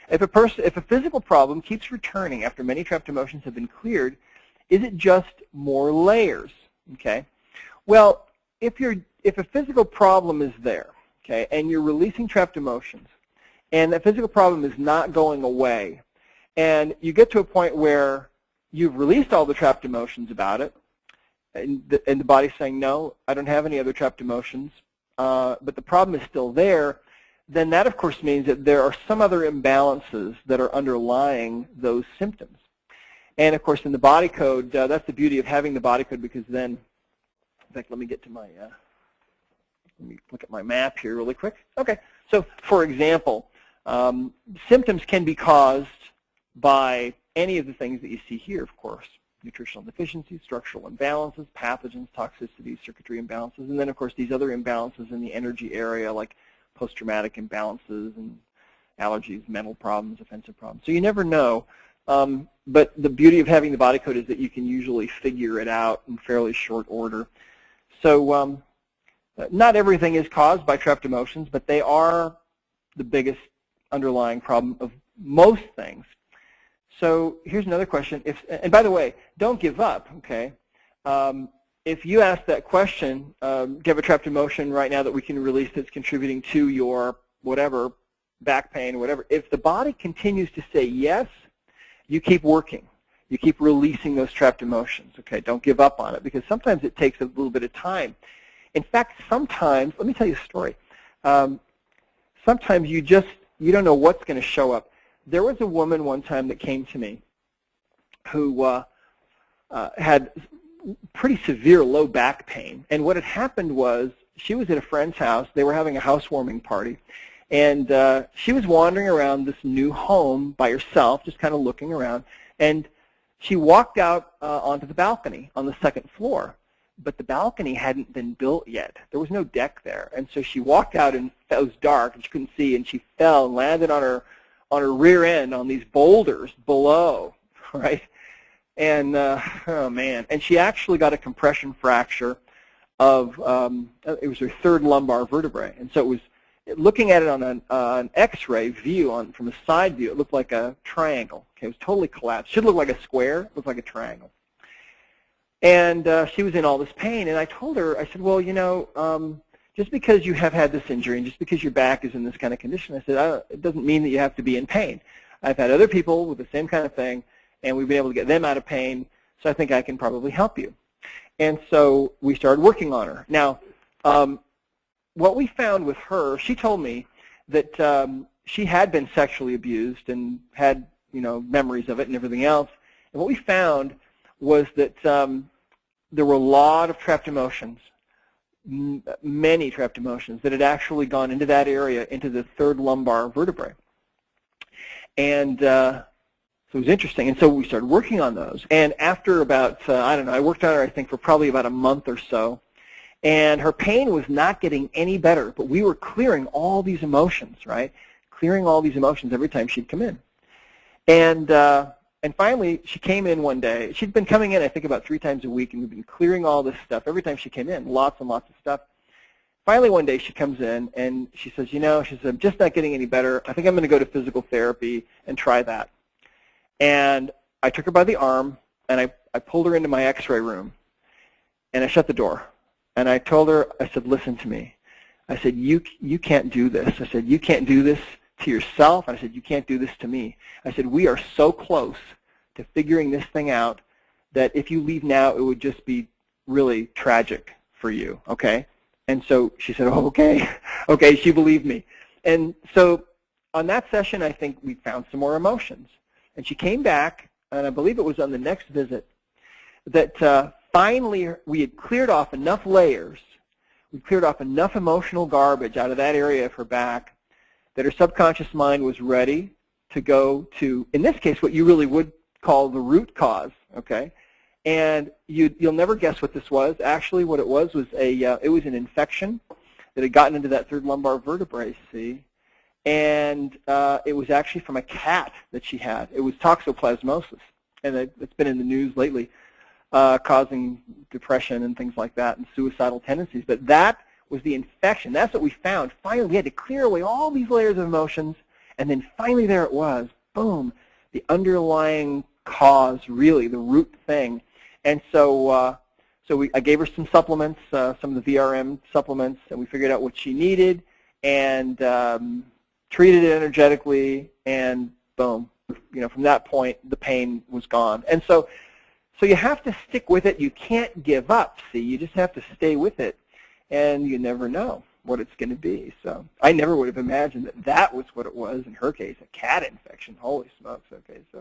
if a physical problem keeps returning after many trapped emotions have been cleared, is it just more layers? Okay. Well, if a physical problem is there, okay, and you're releasing trapped emotions, and that physical problem is not going away, and you get to a point where you've released all the trapped emotions about it, and the body's saying, no, I don't have any other trapped emotions, but the problem is still there, then that, of course, means that there are some other imbalances that are underlying those symptoms. And, of course, in the body code, that's the beauty of having the body code, because then, in fact, let me get to my, let me look at my map here really quick. Okay, so, for example, symptoms can be caused by any of the things that you see here, of course. Nutritional deficiencies, structural imbalances, pathogens, toxicity, circuitry imbalances, and then, of course, these other imbalances in the energy area, like post-traumatic imbalances and allergies, mental problems, offensive problems. So you never know, but the beauty of having the body code is that you can usually figure it out in fairly short order. So not everything is caused by trapped emotions, but they are the biggest underlying problem of most things. So here's another question. And by the way, don't give up, okay? If you ask that question, do you have a trapped emotion right now that we can release that's contributing to your whatever, back pain, whatever, if the body continues to say yes, you keep working. You keep releasing those trapped emotions, okay? Don't give up on it, because sometimes it takes a little bit of time. In fact, sometimes, let me tell you a story. Sometimes you don't know what's going to show up. There was a woman one time that came to me who had pretty severe low back pain. And what had happened was she was at a friend's house. They were having a housewarming party. And she was wandering around this new home by herself, just kind of looking around. And she walked out onto the balcony on the second floor. But the balcony hadn't been built yet. There was no deck there. And so she walked out, and it was dark, and she couldn't see, and she fell and landed on her rear end on these boulders below, right? And, oh man, and she actually got a compression fracture of, it was her third lumbar vertebrae. And so it was, looking at it on an X-ray view, from a side view, it looked like a triangle. Okay, it was totally collapsed. It should look like a square, it looked like a triangle. And she was in all this pain, and I told her, I said, well, you know, just because you have had this injury and just because your back is in this kind of condition, I said, it doesn't mean that you have to be in pain. I've had other people with the same kind of thing, and we've been able to get them out of pain, so I think I can probably help you. And so we started working on her. Now, what we found with her, she told me that she had been sexually abused and had, you know, memories of it and everything else. And what we found was that there were a lot of trapped emotions, many trapped emotions that had actually gone into that area, into the third lumbar vertebrae. And so it was interesting. And so we started working on those. And after about, I don't know, I worked on her, I think, for probably about a month or so. And her pain was not getting any better, but we were clearing all these emotions, right? Clearing all these emotions every time she'd come in. And finally, she came in one day. She'd been coming in, I think, about 3 times a week, and we've been clearing all this stuff every time she came in, lots and lots of stuff. Finally, one day she comes in, and she says, you know, she said, I'm just not getting any better. I think I'm going to go to physical therapy and try that. And I took her by the arm, and I pulled her into my X-ray room, and I shut the door. And I told her, I said, listen to me. I said, you can't do this. I said, you can't do this to yourself. And I said, you can't do this to me. I said, we are so close to figuring this thing out that if you leave now, it would just be really tragic for you, okay? And so she said, oh, okay. Okay, she believed me. And so on that session, I think we found some more emotions. And she came back, and I believe it was on the next visit, that finally we had cleared off enough layers, we cleared off enough emotional garbage out of that area of her back that her subconscious mind was ready to go to, in this case, what you really would call the root cause, okay? And you'll never guess what this was. Actually, what it was it was an infection that had gotten into that third lumbar vertebrae, see? And it was actually from a cat that she had. It was toxoplasmosis, and it's been in the news lately, causing depression and things like that and suicidal tendencies. But that was the infection. That's what we found. Finally, we had to clear away all these layers of emotions, And then finally there it was, boom, the underlying cause, really, the root thing. And so, I gave her some supplements, some of the VRM supplements, and we figured out what she needed, and treated it energetically, and boom, from that point, the pain was gone. And so you have to stick with it. You can't give up, see? You just have to stay with it, and you never know what it's going to be. So I never would have imagined that was what it was in her case, a cat infection. Holy smokes, okay. So